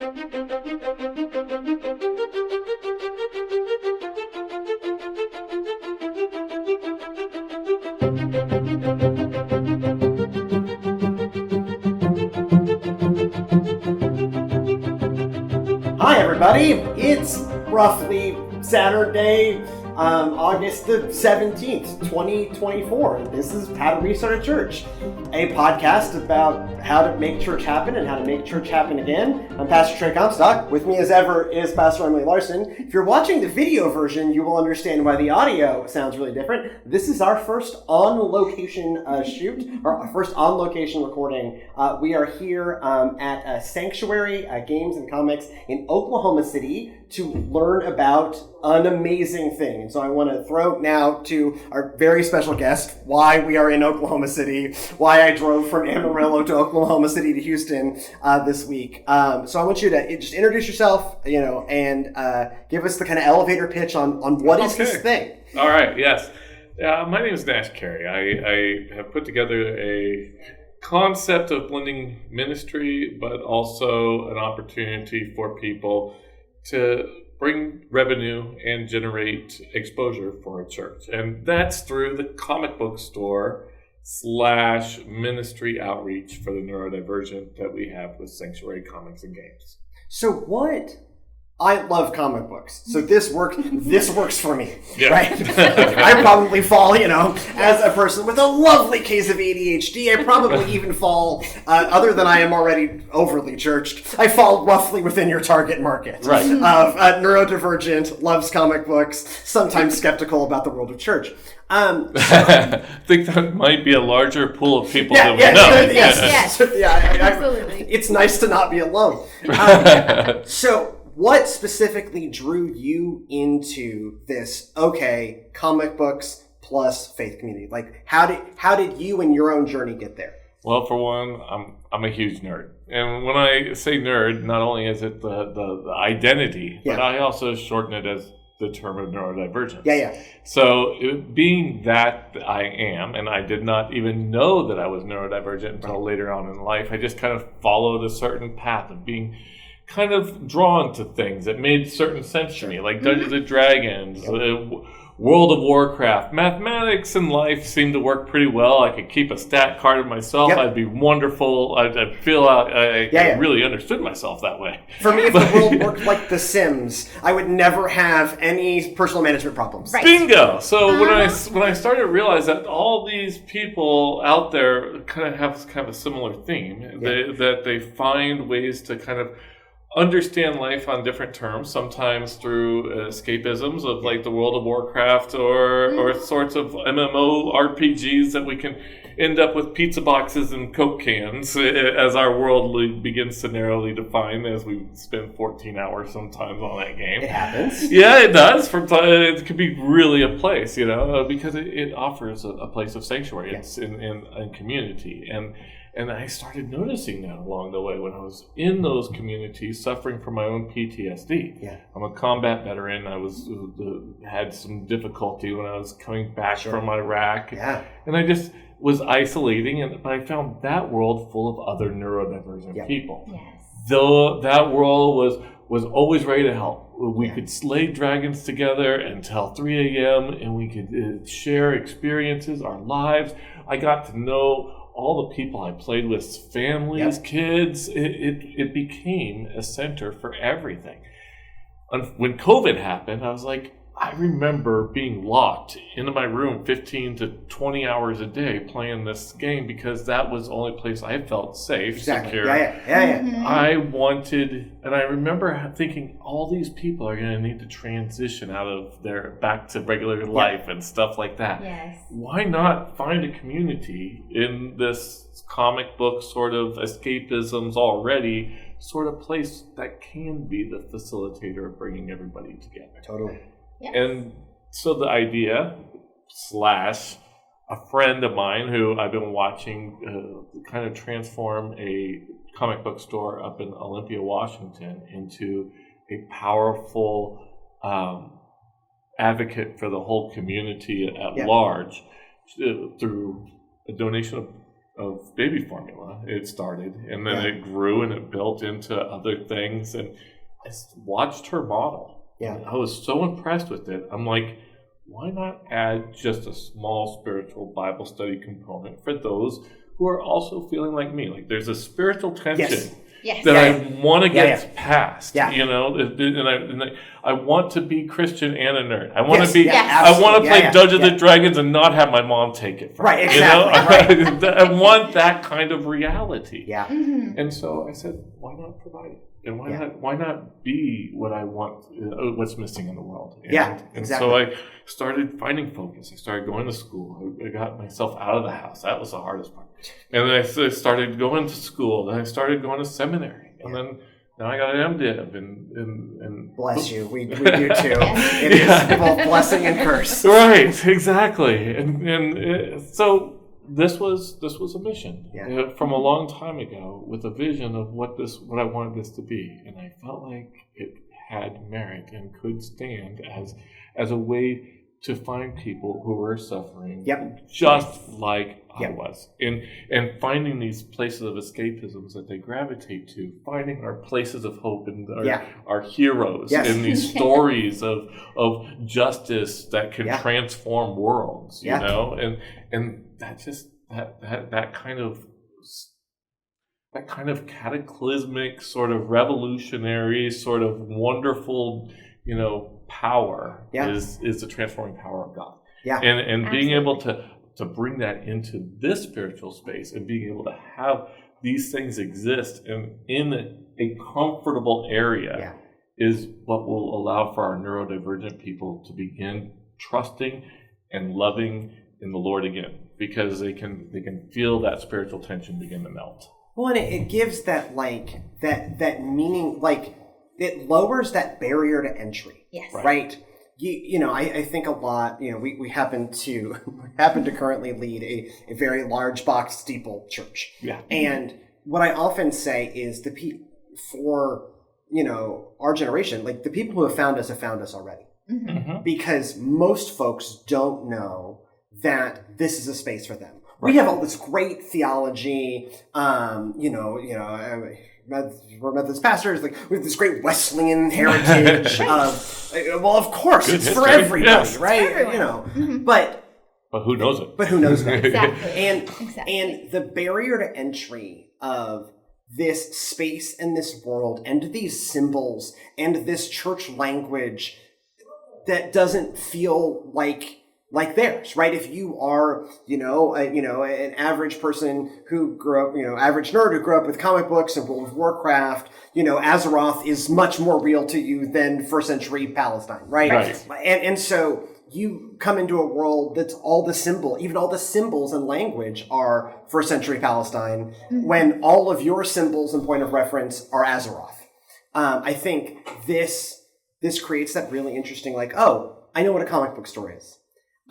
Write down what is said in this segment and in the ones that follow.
Hi everybody, it's roughly Saturday, August the 17th, 2024. This is How to Restart a Church, a podcast about how to make church happen and how to make church happen again. I'm Pastor Trey Comstock. With me as ever is Pastor Emily Larson. If you're watching the video version, you will understand why the audio sounds really different. This is our first on-location shoot, or our first on-location recording. We are here at Sanctuary Games and Comics in Oklahoma City to learn about an amazing thing. And so I want to throw now to our very special guest why we are in Oklahoma City, why I drove from Amarillo to Oklahoma City to Houston this week. So I want you to just introduce yourself, and give us the kind of elevator pitch on what is this thing. All right, yes. My name is Nash Carey. I have put together a concept of blending ministry, but also an opportunity for people to bring revenue and generate exposure for a church. And that's through the comic book store / ministry outreach for the neurodivergent that we have with Sanctuary Comics and Games. So what? I love comic books, so this works for me, yeah. Right? I probably fall, as a person with a lovely case of ADHD, I probably even fall, other than I am already overly churched, I fall roughly within your target market. Right. Of neurodivergent, loves comic books, sometimes skeptical about the world of church. I think that might be a larger pool of people than we know. Yes. Absolutely. It's nice to not be alone. So, what specifically drew you into this, comic books plus faith community? Like, how did you and your own journey get there? Well, for one, I'm a huge nerd. And when I say nerd, not only is it the identity, but I also shorten it as the term of neurodivergence. Yeah. So being that I am, and I did not even know that I was neurodivergent until later on in life, I just kind of followed a certain path of being kind of drawn to things that made certain sense to me, like Dungeons and Dragons, World of Warcraft. Mathematics and life seemed to work pretty well. I could keep a stat card of myself. I'd be wonderful. I'd feel I really understood myself that way. For me, if the world worked like The Sims, I would never have any personal management problems. Right. Bingo! So when I started to realize that all these people out there kind of have a similar theme, that they find ways to kind of understand life on different terms, sometimes through escapisms of like the World of Warcraft or sorts of MMO RPGs that we can end up with pizza boxes and Coke cans as our world begins to narrowly define as we spend 14 hours sometimes on that game. It happens. Yeah, it does. From time, it can be really a place, because it offers a place of sanctuary. It's in community. And I started noticing that along the way when I was in those communities, suffering from my own PTSD. Yeah. I'm a combat veteran. I had some difficulty when I was coming back from Iraq. Yeah. And I just was isolating, but I found that world full of other neurodivergent people. Yes. Though that world was always ready to help. We could slay dragons together until 3 a.m. and we could share experiences, our lives. I got to know all the people I played with, families, kids. It became a center for everything. When COVID happened, I was like, I remember being locked into my room 15 to 20 hours a day playing this game because that was the only place I felt safe, secure. Yeah. I wanted, and I remember thinking all these people are going to need to transition back to regular life and stuff like that. Yes. Why not find a community in this comic book sort of escapisms already sort of place that can be the facilitator of bringing everybody together? Totally. Yes. And so the idea / a friend of mine who I've been watching kind of transform a comic book store up in Olympia, Washington into a powerful advocate for the whole community at large through a donation baby formula. It started, and then it grew and it built into other things. And I watched her model. Yeah. I was so impressed with it. I'm like, why not add just a small spiritual Bible study component for those who are also feeling like me? Like there's a spiritual tension that I want to get past. You know, and I want to be Christian and a nerd. I want to be. I want to play Dungeons and Dragons and not have my mom take it from me. Exactly. You know? I want that kind of reality. Yeah. And so I said, why not provide it? And why not be what I want, what's missing in the world? And, exactly. And so I started finding focus. I started going to school. I got myself out of the house. That was the hardest part. And then I started going to school. Then I started going to seminary. And then now I got an MDiv. And bless you. We do too. It is both blessing and curse. Right. Exactly. And so this was a mission from a long time ago with a vision of what I wanted this to be, and I felt like it had merit and could stand as a way to find people who were suffering just like I was, and finding these places of escapisms that they gravitate to, finding our places of hope and our heroes in these stories of justice that can transform worlds, you know, and that just that kind of cataclysmic, sort of revolutionary, sort of wonderful, you know, power is the transforming power of God. And being able to bring that into this spiritual space and being able to have these things exist in a comfortable area is what will allow for our neurodivergent people to begin trusting and loving in the Lord again, because they can feel that spiritual tension begin to melt. Well, and it gives that that meaning, like it lowers that barrier to entry. Yes. Right. You know, I think a lot. You know, we happen to currently lead a very large box steeple church. Yeah. And what I often say is the people for, you know, our generation, like the people who have found us already, because most folks don't know that this is a space for them. Right. We have all this great theology, we're Methodist pastors, like we have this great Wesleyan heritage of, well, of course, it's for everybody, right? Everyone. You know, but who knows it? But who knows it? Exactly. And the barrier to entry of this space and this world and these symbols and this church language that doesn't feel like theirs, right? If you are, an average person who grew up, average nerd who grew up with comic books and World of Warcraft, Azeroth is much more real to you than first century Palestine, right? And so you come into a world that's even all the symbols and language are first century Palestine, when all of your symbols and point of reference are Azeroth. I think this creates that really interesting, like, oh, I know what a comic book store is.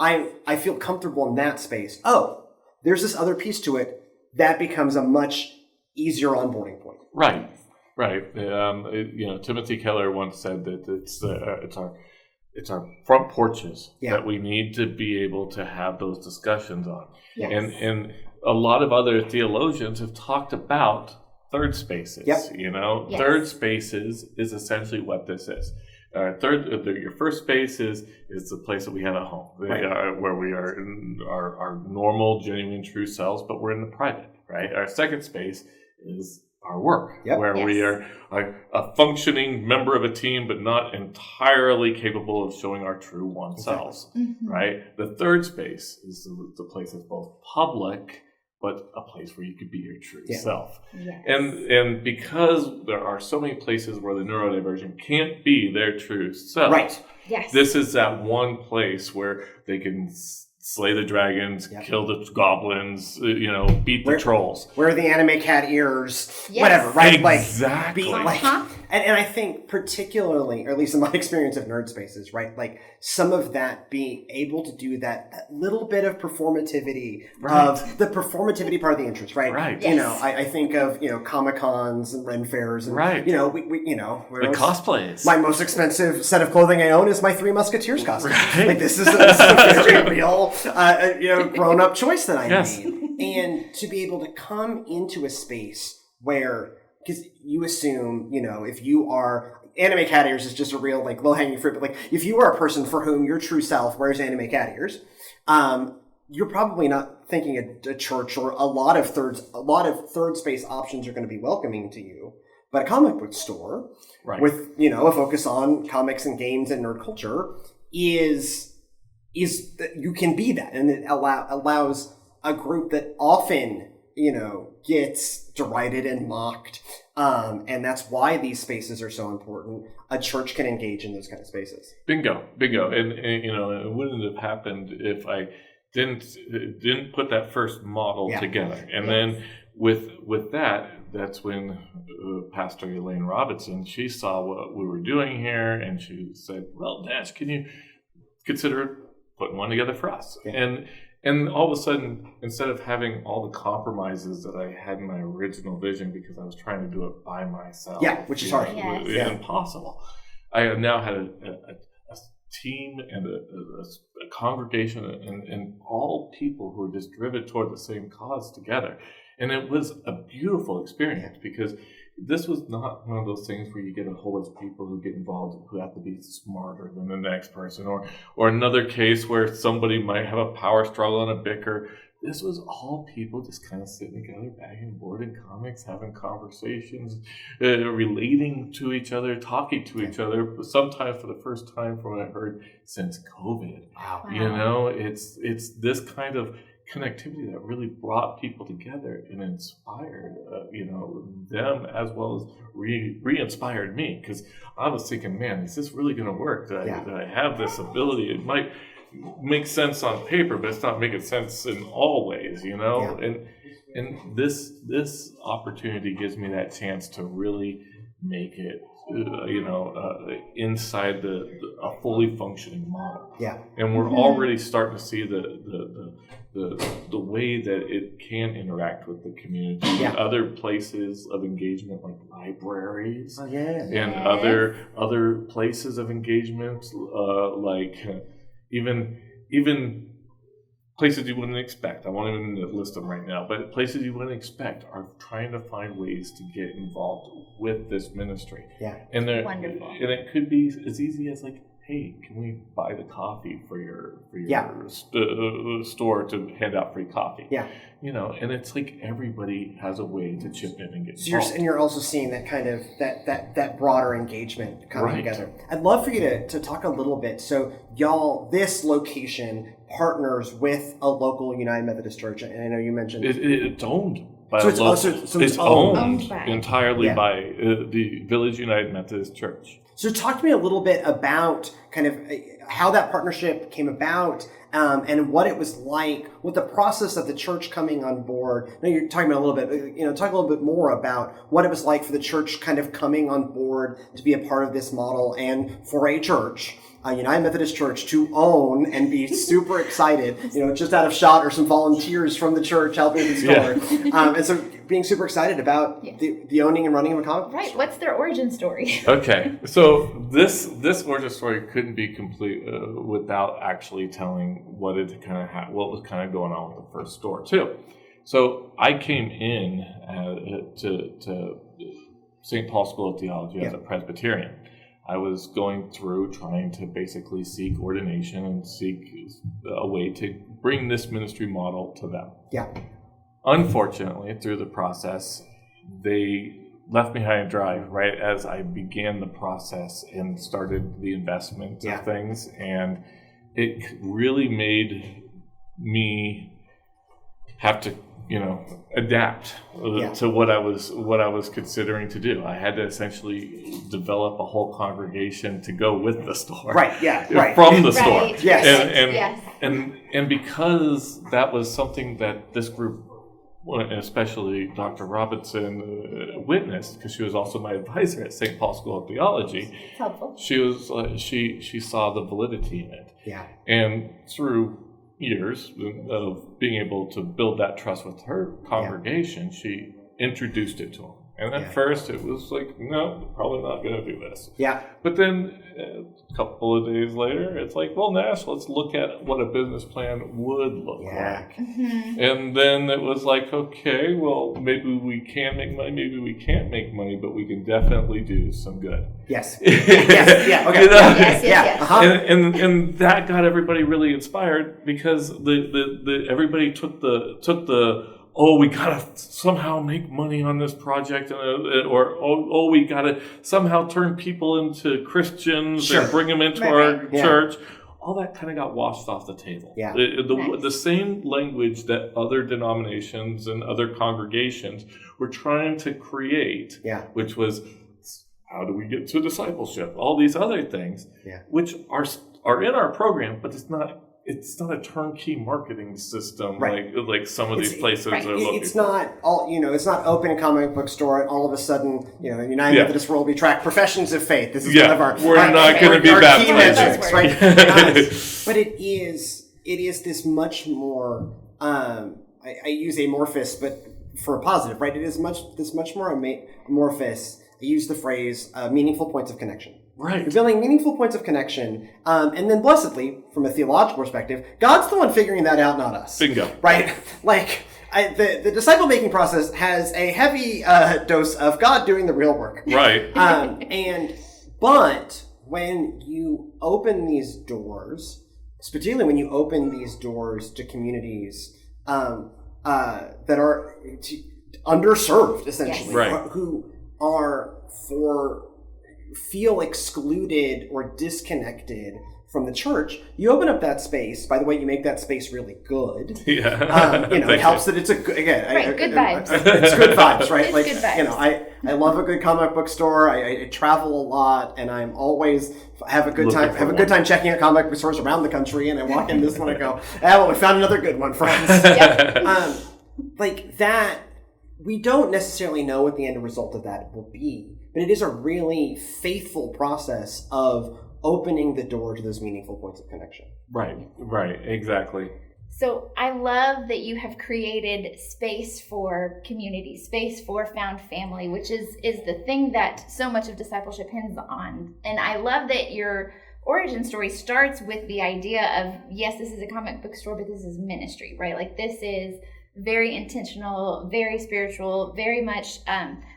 I feel comfortable in that space. Oh, there's this other piece to it that becomes a much easier onboarding point. Right. Timothy Keller once said that it's our front porches that we need to be able to have those discussions on. Yes. And a lot of other theologians have talked about third spaces. Third spaces is essentially what this is. Your first space is the place that we have at home, where we are in our normal, genuine, true selves, but we're in the private, right? Our second space is our work, where we are a functioning member of a team, but not entirely capable of showing our true oneselves, right? The third space is the place that's both public, but a place where you could be your true self. Yes. And because there are so many places where the neurodivergent can't be their true self, this is that one place where they can slay the dragons, kill the goblins, beat the trolls. Wear the anime cat ears, whatever, right? Exactly. And I think particularly, or at least in my experience of nerd spaces, right? Like some of that being able to do that little bit of performativity of the performativity part of the interest, right? Right. Yes. I think of, Comic-Cons and Ren Fairs and, the cosplays. My most expensive set of clothing I own is my Three Musketeers costume. Right. Like this is a very real, grown-up choice that I made. And to be able to come into a space where, because you assume, if you are, anime cat ears is just a real low-hanging fruit, but if you are a person for whom your true self wears anime cat ears, you're probably not thinking a church or a lot of third space options are going to be welcoming to you. But a comic book store with, a focus on comics and games and nerd culture is that you can be that. And it allows a group that often, gets derided and mocked. And that's why these spaces are so important. A church can engage in those kind of spaces. Bingo. And it wouldn't have happened if I didn't put that first model together. And then with that's when Pastor Elaine Robinson, she saw what we were doing here, and she said, well, Nash, can you consider putting one together for us? And all of a sudden, instead of having all the compromises that I had in my original vision, because I was trying to do it by myself, which is hard, impossible, I have now had a team and a congregation and all people who are just driven toward the same cause together. And it was a beautiful experience because this was not one of those things where you get a whole bunch of people who get involved who have to be smarter than the next person, or another case where somebody might have a power struggle and a bicker. This was all people just kind of sitting together, bagging board in comics, having conversations, relating to each other, talking to each other, sometimes for the first time from what I've heard since COVID. Wow. It's this kind of connectivity that really brought people together and inspired, them as well as re-inspired me, because I was thinking, man, is this really going to work? That I have this ability? It might make sense on paper, but it's not making sense in all ways, And this opportunity gives me that chance to really make it, inside a fully functioning model. And we're already starting to see the way that it can interact with the community. Other places of engagement like libraries and other places of engagement like even places you wouldn't expect. I won't even list them right now, but places you wouldn't expect are trying to find ways to get involved with this ministry. And wonderful. And it could be as easy as hey, can we buy the coffee for your store to hand out free coffee? And it's everybody has a way to chip in and get involved. And you're also seeing that kind of that broader engagement coming together. I'd love for you to talk a little bit. So y'all, this location partners with a local United Methodist Church, and I know you mentioned it's owned by it's owned entirely by the Village United Methodist Church. So talk to me a little bit about kind of how that partnership came about, and what it was like with the process of the church coming on board. I know you're talking about a little bit, talk a little bit more about what it was like for the church kind of coming on board to be a part of this model, and for a church, a United Methodist Church, to own and be super excited, just out of shot or some volunteers from the church helping with the store. And so being super excited about the owning and running of a comic book store. What's their origin story? Okay, so this origin story couldn't be complete without actually telling what was kind of going on with the first store too. So I came in to St. Paul School of Theology as a Presbyterian. I was going through trying to basically seek ordination and seek a way to bring this ministry model to them. Unfortunately, through the process, they left me high and dry right as I began the process and started the investment of things, and it really made me have to adapt to what I was considering to do. I had to essentially develop a whole congregation to go with the store, from the store. And because that was something that this group, especially Dr. Robinson, witnessed, because she was also my advisor at St. Paul School of Theology. It's helpful. She saw the validity in it, and through years of being able to build that trust with her congregation, she introduced it to them. And at first it was like, no, probably not going to do this. Yeah. But then a couple of days later, it's like, well, Nash, let's look at what a business plan would look like. Mm-hmm. And then it was like, okay, well, maybe we can make money, maybe we can't make money, but we can definitely do some good. Yes. Yes. Yeah. Okay. You know? Yes. Yeah. Uh-huh. And that got everybody really inspired because the everybody took the we gotta somehow make money on this project, or we gotta somehow turn people into Christians and bring them into our church. All that kind of got washed off the table. Yeah. The same language that other denominations and other congregations were trying to create, which was, how do we get to discipleship? All these other things, which are in our program, but it's not a turnkey marketing system like some of these places are looking. It's not it's not open comic book store and all of a sudden, in United Methodist World we track professions of faith. This is one of our we're not going to be key metrics, baptized. right? But it is this much more I use amorphous but for a positive, right? It is much more amorphous. I use the phrase meaningful points of connection. Right. You're building meaningful points of connection. And then blessedly, from a theological perspective, God's the one figuring that out, not us. Bingo. Right? Like, the disciple-making process has a heavy dose of God doing the real work. Right. But when you open these doors, particularly when you open these doors to communities that are underserved, essentially, who feel excluded or disconnected from the church, you open up that space. By the way, you make that space really good. Yeah. It helps that it's a good, again, good vibes. It's good vibes, right? It's good vibes. I love a good comic book store. I travel a lot, and I'm always have a good time checking out comic book stores around the country. And I walk in this one and go, we found another good one, friends. Like that. We don't necessarily know what the end result of that will be, but it is a really faithful process of opening the door to those meaningful points of connection. Right, exactly. So I love that you have created space for community, space for found family, which is the thing that so much of discipleship hinges on. And I love that your origin story starts with the idea of, yes, this is a comic book store, but this is ministry, right? Like this is very intentional, very spiritual, very much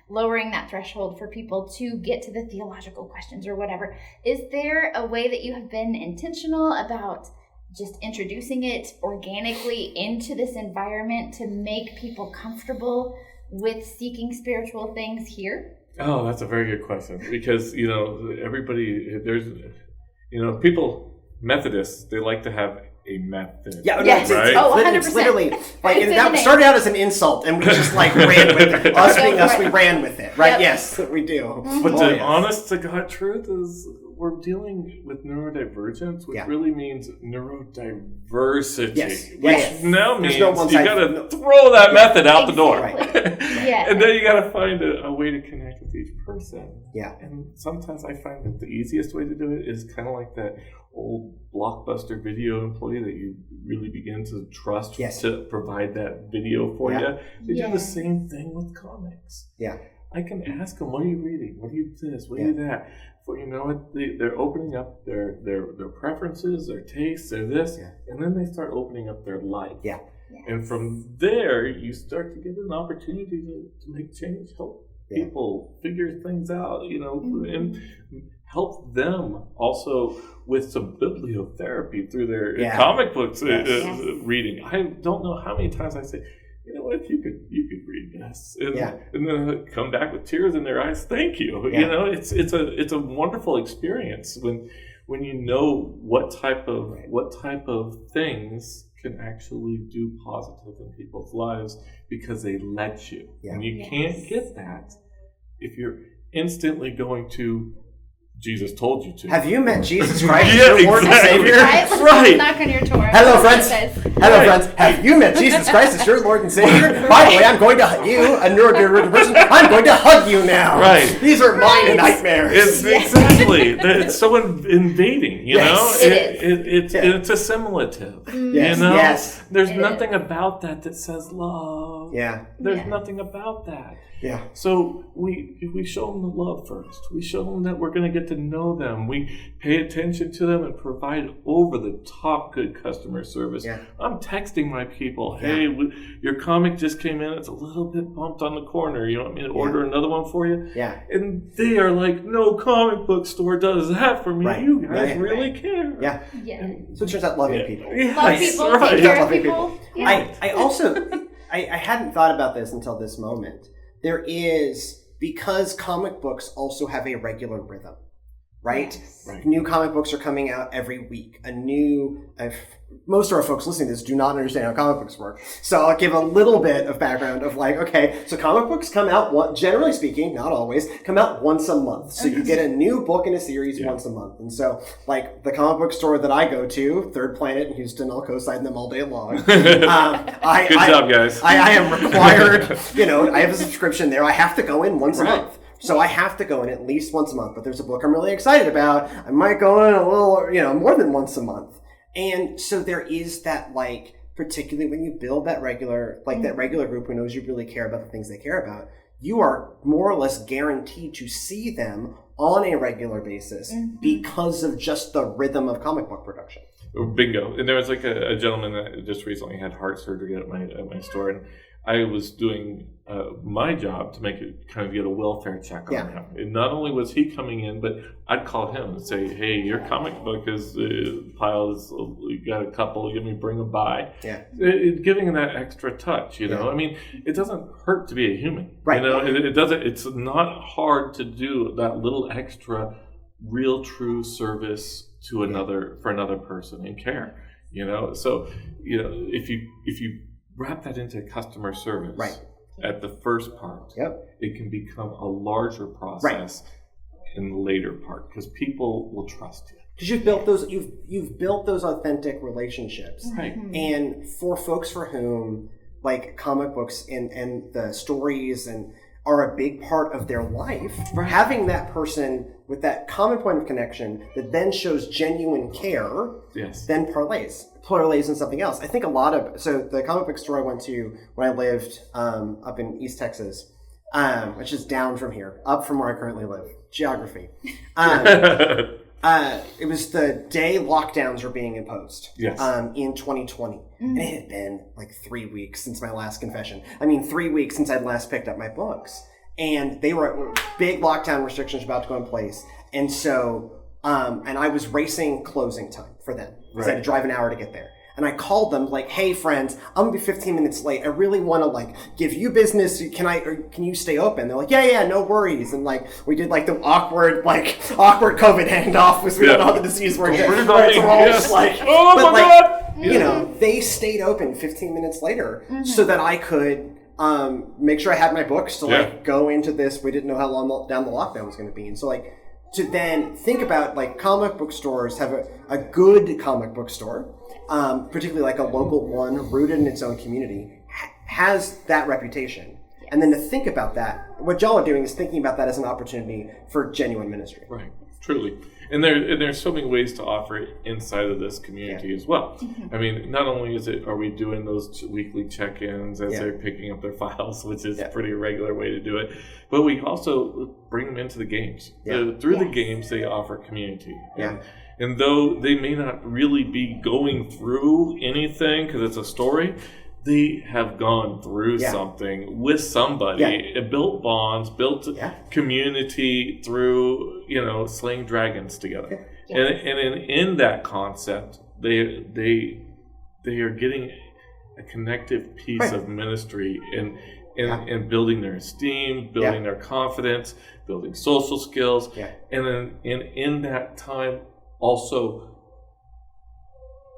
lowering that threshold for people to get to the theological questions or whatever. Is there a way that you have been intentional about just introducing it organically into this environment to make people comfortable with seeking spiritual things here? Oh, that's a very good question because, everybody, there's, people, Methodists, they like to have a method. Yeah, yes. Right? Oh, 100%. It's literally and that started out as an insult, and we just ran with it. Us being us, we ran with it, right? Yep. Yes, we do. Mm-hmm. But the honest to God truth is, we're dealing with neurodivergence, which really means neurodiversity, which now means you got to throw that method out the door, and then you got to find a way to connect with each person. Yeah, and sometimes I find that the easiest way to do it is kind of like that old Blockbuster video employee that you really begin to trust to provide that video for you. They do the same thing with comics. Yeah. I can ask them, what are you reading? What are you this? What are you that? For they're opening up their preferences, their tastes, their this, and then they start opening up their life. Yeah. And from there, you start to get an opportunity to make change, help people figure things out, and help them also with some bibliotherapy through their comic books reading. I don't know how many times I say, what, you could read this, and then come back with tears in their eyes. Thank you. It's a wonderful experience when you know what type of things can actually do positive in people's lives because they let you. And you can't get that if you're instantly going to Jesus told you to. Have you met Jesus Christ, your Lord and Savior? Right. Knock on your door. Hello, friends. Friends. Have you met Jesus Christ as your Lord and Savior? By the way, I'm going to hug you, a neurodivergent person. I'm going to hug you now. Right. These are my nightmares. Exactly. It's so invading. It's assimilative. Yes. There's nothing about that says love. Yeah. There's nothing about that. Yeah. So we show them the love first. We show them that we're going to get to know them. We pay attention to them and provide over-the-top good customer service. Yeah. I'm texting my people, hey, your comic just came in. It's a little bit bumped on the corner. You want me to order another one for you? Yeah. And they are like, no comic book store does that for me. Right. You guys Right. really care. Yeah. Yeah. So it turns out loving people. Yes, Love people, right. take care of Loving people. Yeah. I also, I hadn't thought about this until this moment. There is, because comic books also have a regular rhythm, right? Yes. Right. New comic books are coming out every week. Most of our folks listening to this do not understand how comic books work. So I'll give a little bit of background of like, okay, so comic books come out, generally speaking, not always, come out once a month. So you get a new book in a series once a month. And so like the comic book store that I go to, Third Planet in Houston, I'll co-sign them all day long. Good job, guys. I am required, I have a subscription there. I have to go in once a month. So I have to go in at least once a month, but there's a book I'm really excited about. I might go in a little, more than once a month. And so there is that, like, particularly when you build that regular, like that regular group who knows you really care about the things they care about, you are more or less guaranteed to see them on a regular basis because of just the rhythm of comic book production. Bingo. And there was like a gentleman that just recently had heart surgery at my store, and I was doing my job to make it kind of get a welfare check on him. And not only was he coming in, but I'd call him and say, hey, your comic book is piles, you got a couple, let me bring them by. Yeah. Giving him that extra touch, I mean, it doesn't hurt to be a human. Right. It doesn't, it's not hard to do that little extra real true service to another person and care, So, if you wrap that into customer service at the first part, it can become a larger process in the later part because people will trust you. Because you've built those authentic relationships. Right. And for folks for whom like comic books and the stories and are a big part of their life, having that person with that common point of connection that then shows genuine care, then parlays in something else. I think so the comic book store I went to when I lived up in East Texas, which is down from here, up from where I currently live, geography. It was the day lockdowns were being imposed in 2020. And it had been like 3 weeks since my last confession. 3 weeks since I'd last picked up my books. And they were big lockdown restrictions about to go in place. And so, and I was racing closing time for them because I had to drive an hour to get there. And I called them like, hey friends, I'm gonna be 15 minutes late. I really want to like give you business. Can you stay open? They're like, yeah, no worries. And like we did like the awkward COVID handoff because we don't know how the disease works. We're all just like, God! They stayed open 15 minutes later so that I could make sure I had my books to like go into this. We didn't know how long down the lockdown was going to be, and so like to then think about like comic book stores have a good comic book store. Particularly like a local one rooted in its own community, has that reputation. And then to think about that, what y'all are doing is thinking about that as an opportunity for genuine ministry. Right, truly. And there's so many ways to offer it inside of this community as well. Not only are we doing those weekly check-ins as they're picking up their files, which is a pretty regular way to do it, but we also bring them into the games. Through the games, they offer community. And though they may not really be going through anything because it's a story, they have gone through something with somebody. It built bonds, built community through, slaying dragons together. And in that concept, they are getting a connective piece of ministry and building their esteem, building their confidence, building social skills. And then in that time, also,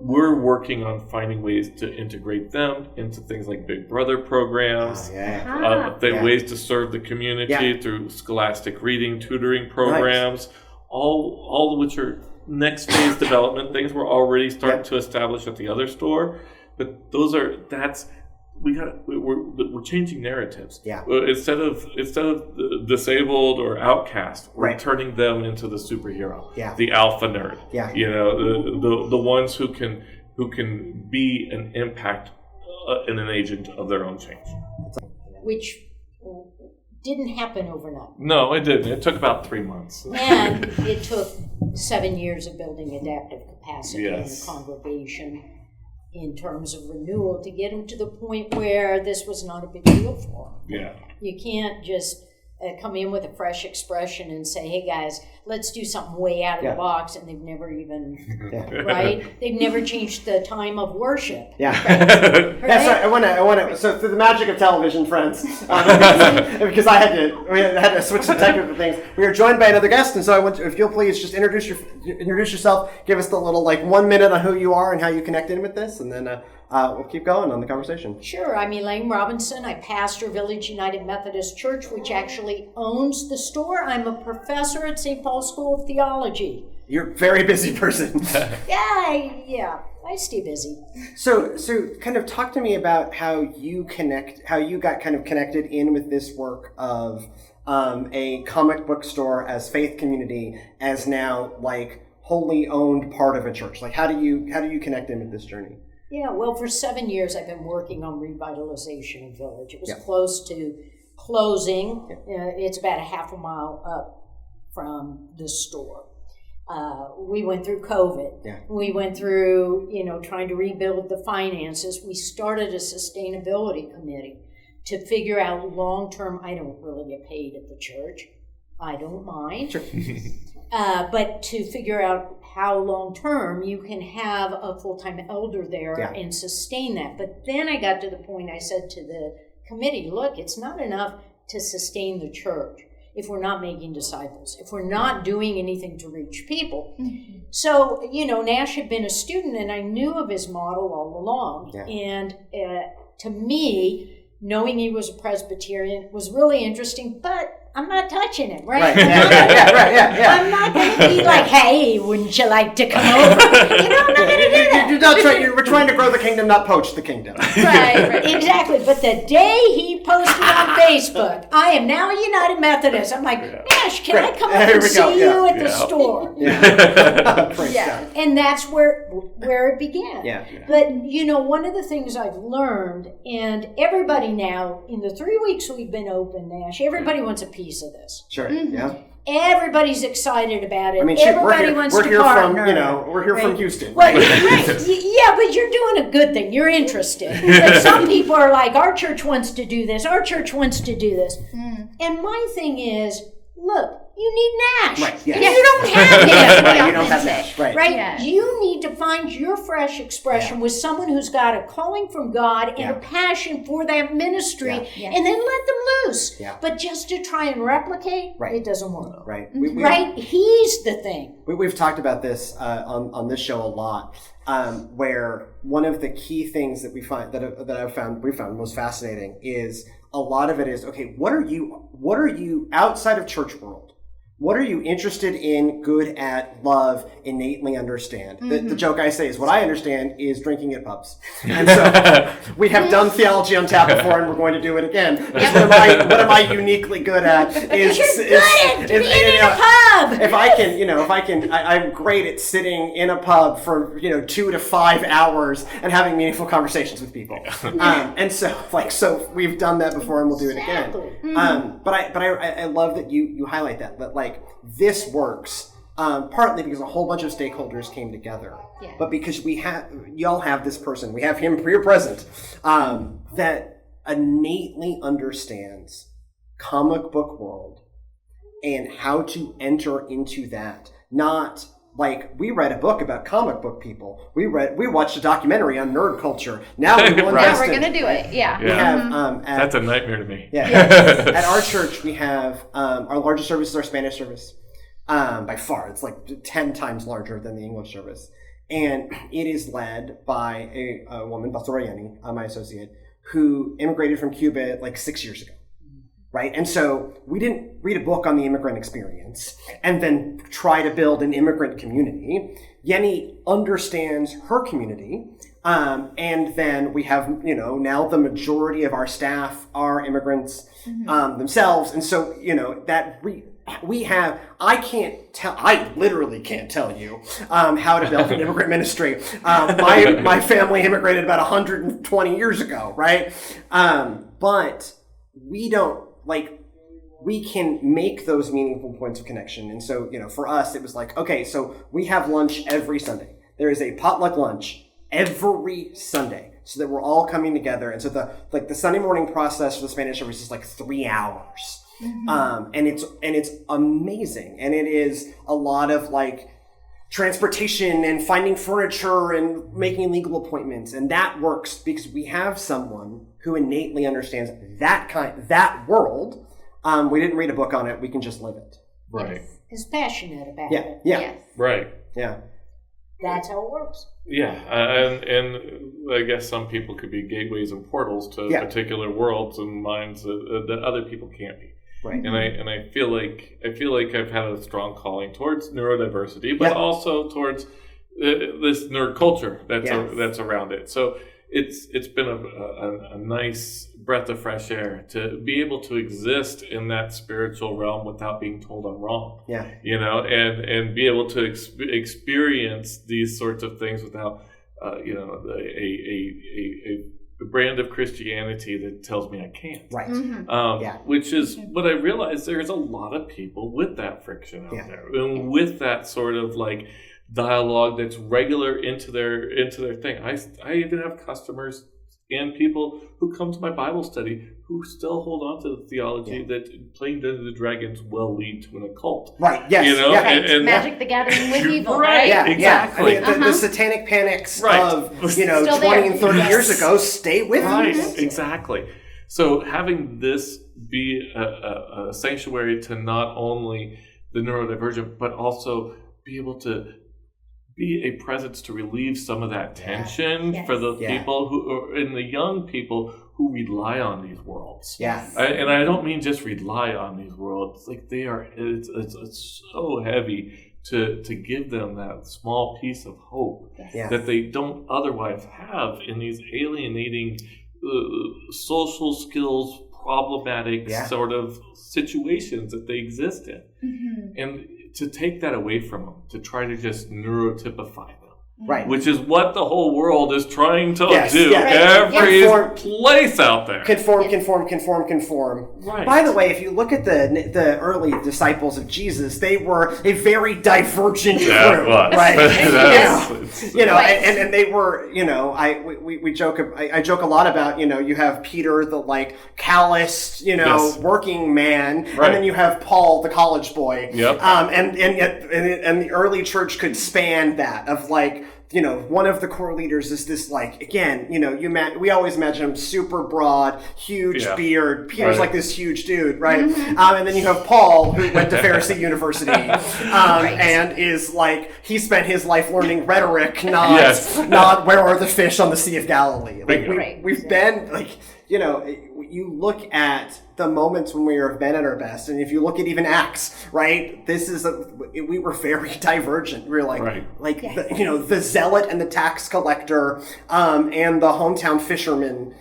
we're working on finding ways to integrate them into things like Big Brother programs, ways to serve the community through scholastic reading, tutoring programs, all of which are next phase development things we're already starting to establish at the other store. But we're changing narratives. Instead of disabled or outcast, we're turning them into the superhero, the alpha nerd. The ones who can be an impact and an agent of their own change. Which didn't happen overnight. No, it didn't. It took about 3 months. And it took 7 years of building adaptive capacity in Yes. the congregation in terms of renewal to get them to the point where this was not a big deal for them. Yeah. You can't just come in with a fresh expression and say, hey guys, let's do something way out of the box, and they've never even, right? They've never changed the time of worship. Yeah. Right? Yeah, so I want to. So through the magic of television, friends, because I had to switch to technical things. We are joined by another guest, and so I want to, if you'll please just introduce yourself, give us the little 1 minute on who you are and how you connected with this, and then we'll keep going on the conversation. Sure. I'm Elaine Robinson. I pastor Village United Methodist Church, which actually owns the store. I'm a professor at St. Paul's School of Theology. You're a very busy person. Yeah, I stay busy. So kind of talk to me about how you got kind of connected in with this work of a comic book store as faith community, as now wholly owned part of a church. How do you connect in with this journey? Yeah, well, for 7 years I've been working on revitalization of Village. It was close to closing. It's about a half a mile up from the store. We went through COVID. Yeah. We went through, trying to rebuild the finances. We started a sustainability committee to figure out long-term. I don't really get paid at the church. I don't mind. Sure. But to figure out how long-term you can have a full-time elder there and sustain that. But then I got to the point, I said to the committee, look, it's not enough to sustain the church if we're not making disciples, if we're not doing anything to reach people. Mm-hmm. So, Nash had been a student, and I knew of his model all along. Yeah. And to me, knowing he was a Presbyterian was really interesting, but I'm not touching it, right? I'm not going to be like, hey, wouldn't you like to come over? I'm not going to do that. We're trying to grow the kingdom, not poach the kingdom. Right, exactly. But the day he posted on Facebook, I am now a United Methodist, I'm like, Nash, can I come up and see you at the store? Yeah. And that's where it began. Yeah. But, one of the things I've learned, and everybody now, in the 3 weeks we've been open, Nash, everybody wants a piece of this. Sure. Mm-hmm. Yeah. Everybody's excited about it. I mean, everybody wants to partner. We're here from Houston. Well, right. Yeah, but you're doing a good thing. You're interested. But some people are like, our church wants to do this. Our church wants to do this. Mm. And my thing is, look, you need Nash. Right. Yeah. You don't have him. Right. You don't have Nash. Right. Yeah. You need to find your fresh expression with someone who's got a calling from God and a passion for that ministry, and then let them loose. Yeah. But just to try and replicate, it doesn't work. Right. He's the thing. We've talked about this on this show a lot, where one of the key things that we found most fascinating is a lot of it is, okay, what are you outside of church world? What are you interested in, good at, love, innately understand? Mm-hmm. The joke I say is, what I understand is drinking at pubs. And so we have done Theology on Tap before, and we're going to do it again. What am I uniquely good at? You're good at being in a pub. If I can, I'm great at sitting in a pub for 2 to 5 hours and having meaningful conversations with people. And so we've done that before, and we'll do it again. Mm-hmm. But I love that you highlight that this works partly because a whole bunch of stakeholders came together, but because y'all have this person, we have him here present, that innately understands comic book world and how to enter into that. Not we read a book about comic book people. We watched a documentary on nerd culture. Now we're going to do it. Yeah. We have, that's a nightmare to me. Yeah. At our church, we have our largest service is our Spanish service. By far, it's 10 times larger than the English service, and it is led by a woman, Pastora Yenny, my associate, who immigrated from Cuba 6 years ago. Right? And so we didn't read a book on the immigrant experience and then try to build an immigrant community. Yenny understands her community. And then we have, now the majority of our staff are immigrants themselves. And so, I literally can't tell you how to build an immigrant ministry. My family immigrated about 120 years ago, right? But we don't, we can make those meaningful points of connection. And so, for us, it was like, okay, so we have lunch every Sunday. There is a potluck lunch every Sunday, so that we're all coming together. And so the Sunday morning process for the Spanish service is like 3 hours. And it's amazing. And it is a lot of like transportation and finding furniture and making legal appointments. And that works because we have someone who innately understands that world. We didn't read a book on it. We can just live it. Right. Is passionate about Yeah. it. Yeah. Yes. Right. Yeah. That's how it works. Yeah, and I guess some people could be gateways and portals to particular worlds and minds that other people can't be. Right. And I feel like I've had a strong calling towards neurodiversity, but also towards this nerd culture that's around it. So it's been a nice breath of fresh air to be able to exist in that spiritual realm without being told I'm wrong. Yeah. And be able to experience these sorts of things without a brand of Christianity that tells me I can't. Right. Which is what I realized. There's a lot of people with that friction out there, and with that sort of like dialogue that's regular into their thing. I even have customers and people who come to my Bible study who still hold on to the theology that playing Dungeons and Dragons will lead to an occult. Right. Yes. And Magic the Gathering with evil. Right. Yeah, Exactly. I mean, the satanic panics of 20 there. and 30 years ago stay with Right. us. Exactly. So having this be a sanctuary to not only the neurodivergent, but also be able to be a presence to relieve some of that tension for the people and the young people who rely on these worlds. Yes. And I don't mean just rely on these worlds. Like they are, it's so heavy to give them that small piece of hope that they don't otherwise have in these alienating social skills, problematic sort of situations that they exist in. And to take that away from them, to try to just neurotypify them. Right. Which is what the whole world is trying to do. Yes. Every place out there. Conform. Right. By the way, if you look at the early disciples of Jesus, they were a very divergent group. Right. And they were, we joke, I joke a lot about, you have Peter, the like calloused, working man, and then you have Paul, the college boy. Yep. And the early church could span that of like, one of the core leaders is this like, again, we always imagine him super broad, huge beard. Peter's like this huge dude, right? And then you have Paul, who went to Pharisee University, and is like, he spent his life learning rhetoric, not where are the fish on the Sea of Galilee. Like we've been like, you look at the moments when we have been at our best, and if you look at even Acts, right, we were very divergent. We were like, the zealot and the tax collector, and the hometown fisherman,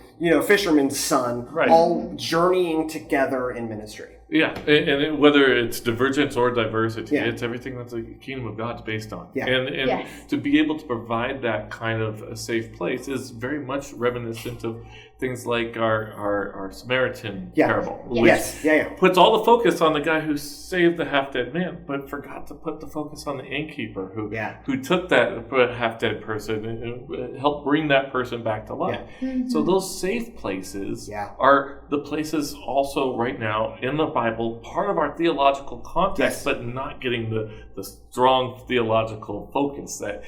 fisherman's son, all journeying together in ministry. Yeah, and whether it's divergence or diversity, it's everything that the kingdom of God's based on. Yeah. And to be able to provide that kind of a safe place is very much reminiscent of things like our Samaritan parable, which puts all the focus on the guy who saved the half-dead man, but forgot to put the focus on the innkeeper who took that half-dead person and helped bring that person back to life. So those safe places are the places also right now in the Bible, part of our theological context, but not getting the strong theological focus that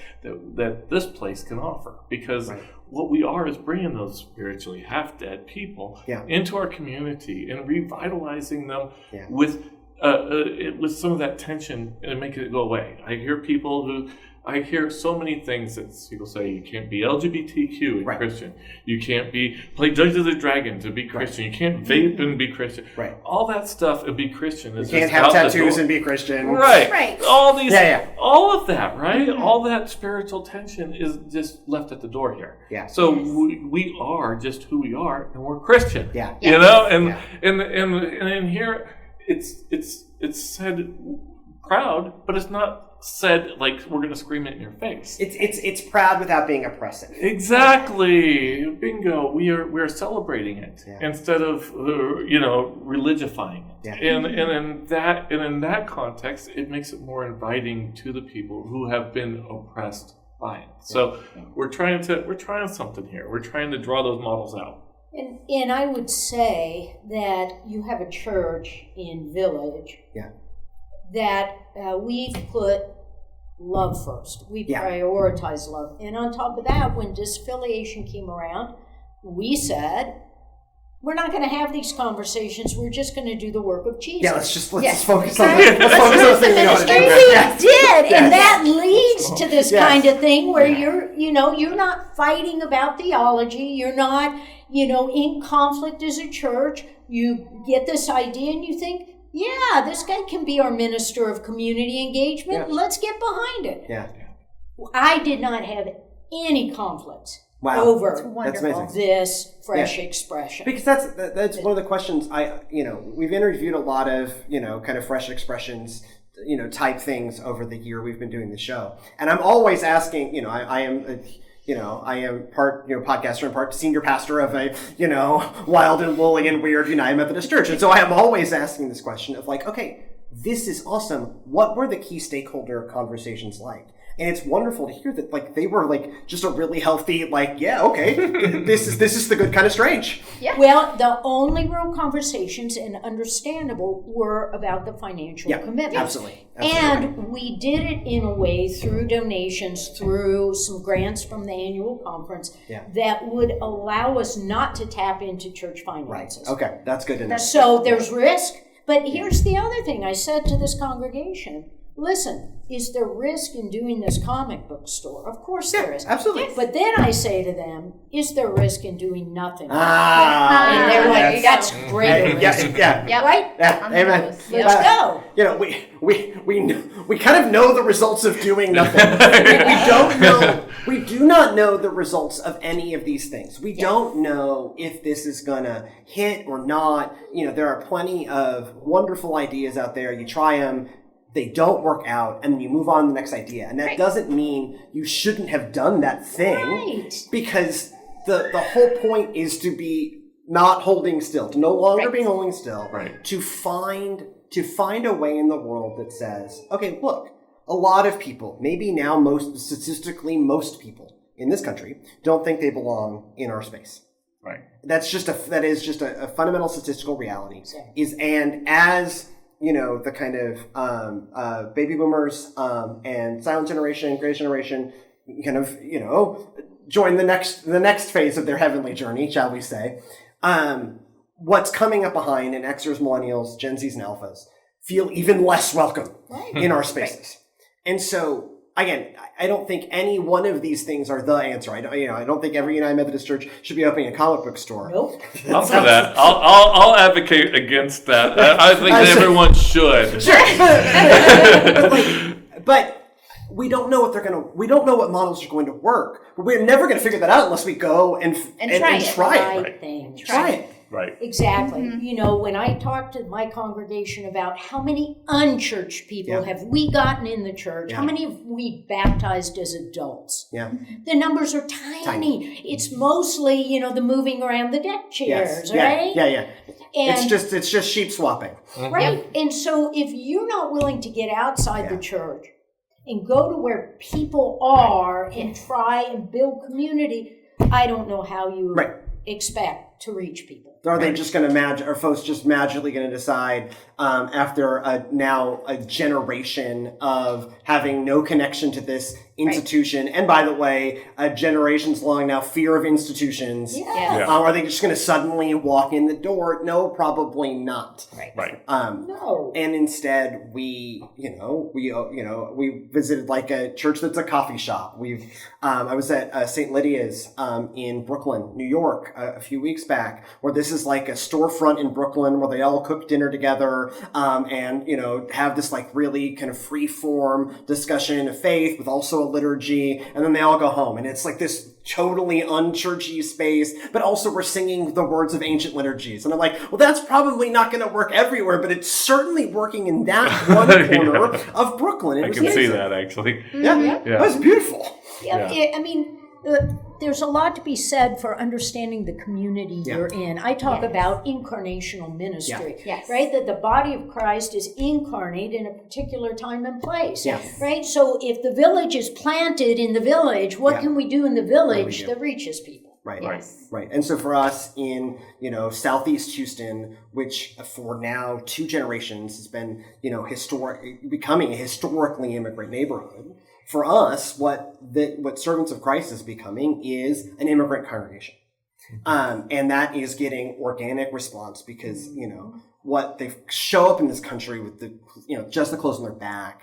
this place can offer. Because what we are is bringing those spiritually half-dead people into our community and revitalizing them with some of that tension and making it go away. I hear so many things that people say you can't be LGBTQ and Christian. You can't play Dungeons and Dragons and be Christian. You can't vape and be Christian. Right. All that stuff and be Christian is you can't have tattoos and be Christian. Right. All these, all of that, right? All that spiritual tension is just left at the door here. Yeah. So we are just who we are, and we're Christian. Yeah. And in here it's said proud, but it's not said like we're going to scream it in your face. It's proud without being oppressive. Exactly. Bingo. We are celebrating it instead of religifying it. Yeah. And in that context, it makes it more inviting to the people who have been oppressed by it. So we're trying something here. We're trying to draw those models out. And I would say that you have a church in Village that we've put love first. We prioritize love. And on top of that, when disaffiliation came around, we said, we're not going to have these conversations. We're just going to do the work of Jesus. Yeah, let's just focus on that. Let's focus on the thing we want to do. And we did, and that leads to this kind of thing where you're not fighting about theology. You're not, in conflict as a church. You get this idea and you think, yeah, this guy can be our minister of community engagement. Yeah. Let's get behind it. Yeah. I did not have any conflicts Wow. over That's amazing. this fresh expression. Because that's one of the questions we've interviewed a lot of, kind of fresh expressions, type things over the year we've been doing the show. And I'm always asking, I am part, podcaster and part senior pastor of a, wild and woolly and weird United Methodist Church. And so I am always asking this question of like, okay, this is awesome. What were the key stakeholder conversations like? And it's wonderful to hear that, like, they were like just a really healthy, like, this is the good kind of strange. Yeah. Well, the only real conversations, and understandable, were about the financial commitment. Absolutely. And we did it in a way through donations, through some grants from the annual conference that would allow us not to tap into church finances. Right. Okay, that's good to know. So there's risk. But here's the other thing I said to this congregation. Listen, is there risk in doing this comic book store? Of course there is. Absolutely. But then I say to them, is there risk in doing nothing? And they're like, that's great risk. Yeah. Right? Yeah. Amen. Let's go. We kind of know the results of doing nothing. We do not know the results of any of these things. We don't know if this is gonna hit or not. There are plenty of wonderful ideas out there. You try them, they don't work out, and then you move on to the next idea. And that doesn't mean you shouldn't have done that thing, because the whole point is to be not holding still, to no longer be holding still, to find a way in the world that says, okay, look, a lot of people, maybe now statistically most people in this country, don't think they belong in our space. Right. That is just a fundamental statistical reality. And as the kind of baby boomers and silent generation, greatest generation, kind of join the next phase of their heavenly journey, shall we say? What's coming up behind, and Xers, millennials, Gen Zs, and alphas feel even less welcome in our spaces. And so, again, I don't think any one of these things are the answer. I don't think every United Methodist Church should be opening a comic book store. Nope. I'll do that. I'll advocate against that. I think everyone should. But we don't know we don't know what models are going to work. We're never going to figure that out unless we go and try it. Try it. Right. Exactly. When I talk to my congregation about how many unchurched people have we gotten in the church, how many have we baptized as adults? Yeah. The numbers are tiny. It's mostly, the moving around the deck chairs, right? Yeah. And it's just sheep swapping. Right. And so if you're not willing to get outside the church and go to where people are and try and build community, I don't know how you expect to reach people. Are they just going to are folks just magically going to decide after now a generation of having no connection to this institution, and by the way, generations long now fear of institutions, are they just going to suddenly walk in the door? No, probably not. Right. No. And instead we visited like a church that's a coffee shop. I was at St. Lydia's in Brooklyn, New York a few weeks back, where this is like a storefront in Brooklyn where they all cook dinner together, and, you know, have this like really kind of free form discussion of faith with also a liturgy, and then they all go home. And it's like this totally unchurchy space, but also we're singing the words of ancient liturgies. And I'm like, well, that's probably not going to work everywhere, but it's certainly working in that one corner of Brooklyn. I can see that, actually. Yeah. It was beautiful. I mean, there's a lot to be said for understanding the community you're in. I talk about incarnational ministry, right? That the body of Christ is incarnate in a particular time and place, right? So if the village is planted in the village, what can we do in the village that reaches people? Right. And so for us in, you know, Southeast Houston, which for now 2 generations has been, you know, becoming a historically immigrant neighborhood, for us, what Servants of Christ is becoming is an immigrant congregation. And that is getting organic response because, you know, what they show up in this country with the, you know, just the clothes on their back,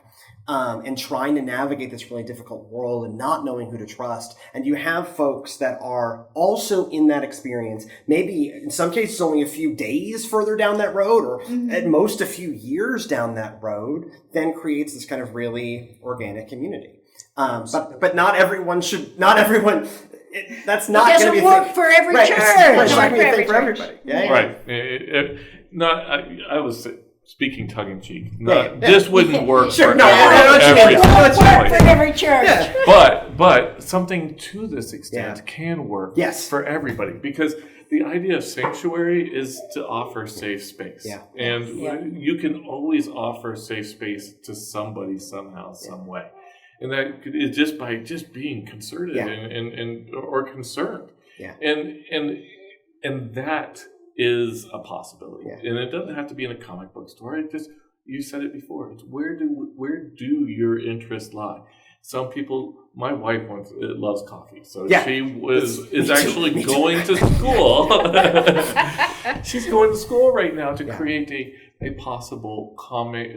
and trying to navigate this really difficult world and not knowing who to trust. And you have folks that are also in that experience, maybe in some cases only a few days further down that road, or at most a few years down that road, then creates this kind of really organic community. But not everyone, that's not going to be a thing. It doesn't work for every church. It's not going to be a thing for everybody. Right. I was speaking tongue in cheek. This wouldn't work for every church. But something to this extent can work for everybody, because the idea of sanctuary is to offer safe space. And you can always offer safe space to somebody somehow, some way. And that is just by being concerted or concerned. And that is a possibility. And it doesn't have to be in a comic book store. You said it before. It's where do your interests lie? Some people, my wife loves coffee, so she is actually going to school. She's going to school right now to create a possible coffee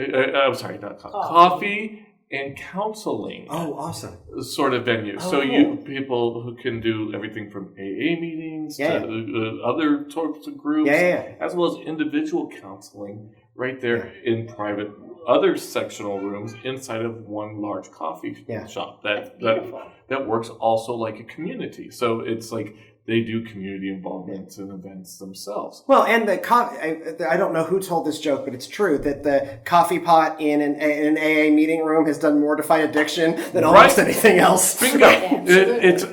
and counseling. Oh, awesome! Sort of venue. So you people who can do everything from AA meetings to other sorts of groups, as well as individual counseling, right there in private other sectional rooms inside of one large coffee shop that works also like a community. So it's like they do community involvements and events themselves. Well, and the I don't know who told this joke, but it's true that the coffee pot in an AA meeting room has done more to fight addiction than almost anything else. Bingo. It's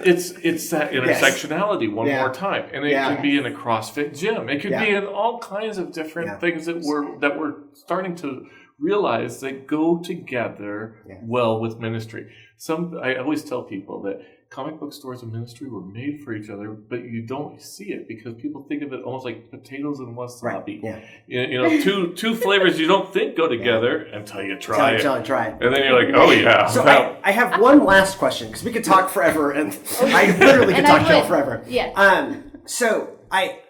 that intersectionality one more time, and it can be in a CrossFit gym. It could be in all kinds of different things that we're starting to realize that go together well with ministry. I always tell people that comic book stores and ministry were made for each other, but you don't see it because people think of it almost like potatoes and wasabi. You know, two flavors you don't think go together until you try it. And then you're like, oh yeah. So I have one last question, because we could talk forever, and I literally could talk to you forever. So I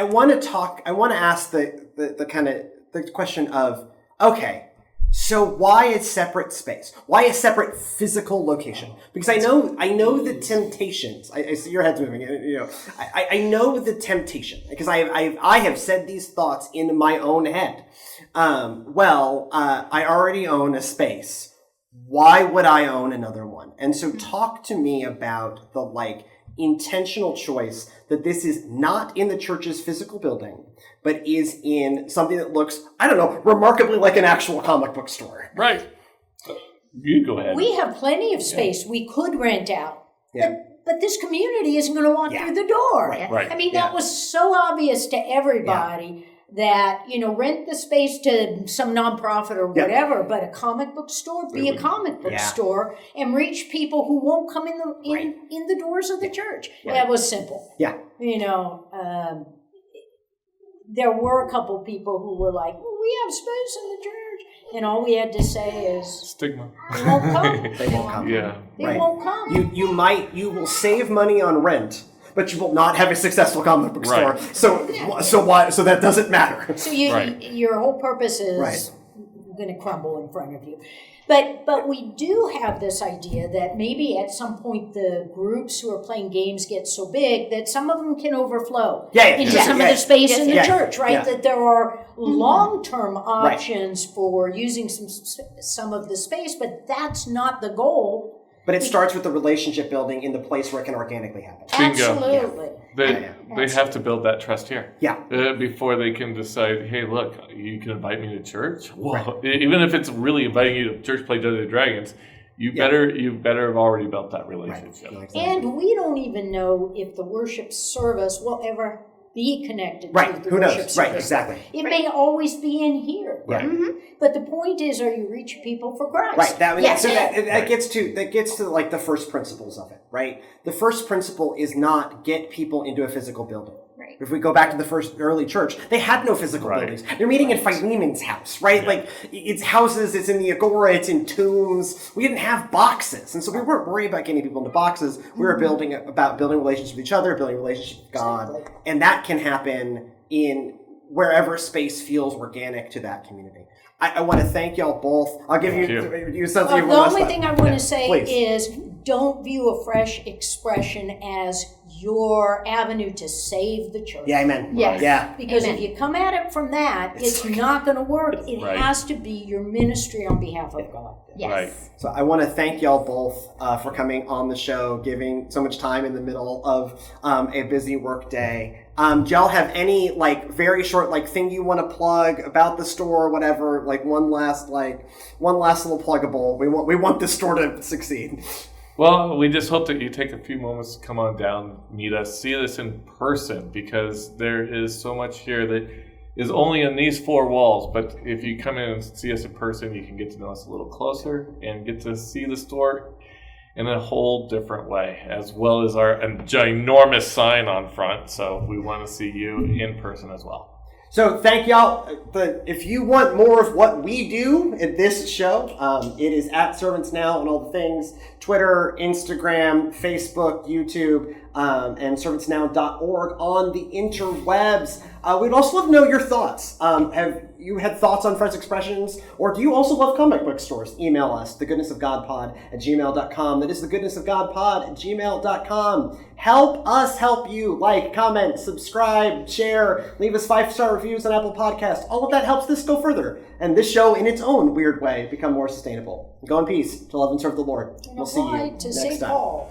want to ask the kind of the question of, okay, so why a separate space? Why a separate physical location? Because I know the temptations. I see your head's moving. You know, I know the temptation, because I have said these thoughts in my own head. I already own a space. Why would I own another one? And so talk to me about the intentional choice that this is not in the church's physical building, but is in something that looks, I don't know, remarkably like an actual comic book store. Right. You go ahead. We have plenty of space we could rent out. But this community isn't going to walk through the door. Right. I mean, that was so obvious to everybody that, rent the space to some nonprofit or whatever, but a comic book store, be a comic book store and reach people who won't come in the doors of the church. That was simple. There were a couple people who were like, well, we have space in the church. And all we had to say is, stigma. They won't come. They won't come. They won't come. You will save money on rent, but you will not have a successful comic book store. So that doesn't matter. So your whole purpose is going to crumble in front of you. But we do have this idea that maybe at some point the groups who are playing games get so big that some of them can overflow into some of the space in the church, right? Yeah. That there are long-term options for using some of the space, but that's not the goal. But it starts with the relationship building in the place where it can organically happen. Absolutely. They have to build that trust here. Yeah. Before they can decide, hey, look, you can invite me to church. Well, even if it's really inviting you to church, play Dungeons and Dragons, you better have already built that relationship. Right. And we don't even know if the worship service will ever be connected to the Who worship knows? service. Right, exactly. It may always be in here. Right. But the point is, are you reaching people for Christ? Right. That gets to like the first principles of it, right? The first principle is not get people into a physical building. Right. If we go back to the first early church, they had no physical buildings. They're meeting in Philemon's house, right? Yeah. Like, it's houses, it's in the agora, it's in tombs. We didn't have boxes. And so we weren't worried about getting people into boxes. We were building relationships with each other, building relationships with God. Exactly. And that can happen in wherever space feels organic to that community. I want to thank y'all both. I'll give you something. The only thing I want to say is don't view a fresh expression as your avenue to save the church. Yeah, amen. Yes. Yeah. Because if you come at it from that, it's not going to work. It has to be your ministry on behalf of God. Yes. Right. So I want to thank y'all both for coming on the show, giving so much time in the middle of a busy work day. Do y'all have any very short thing you want to plug about the store or whatever? One last little pluggable. We want this store to succeed. Well, we just hope that you take a few moments to come on down, meet us, see us in person, because there is so much here that is only in these four walls. But if you come in and see us in person, you can get to know us a little closer and get to see the store in a whole different way, as well as our ginormous sign on front. So we want to see you in person as well. So thank y'all. If you want more of what we do at this show, it is at Servants Now and all the things, Twitter, Instagram, Facebook, YouTube, and servantsnow.org on the interwebs. We'd also love to know your thoughts. Have you had thoughts on Fresh Expressions? Or do you also love comic book stores? Email us, thegoodnessofgodpod@gmail.com. That is thegoodnessofgodpod@gmail.com. Help us help you. Like, comment, subscribe, share, leave us 5-star reviews on Apple Podcasts. All of that helps this go further, and this show, in its own weird way, become more sustainable. Go in peace to love and serve the Lord. We'll see you next time.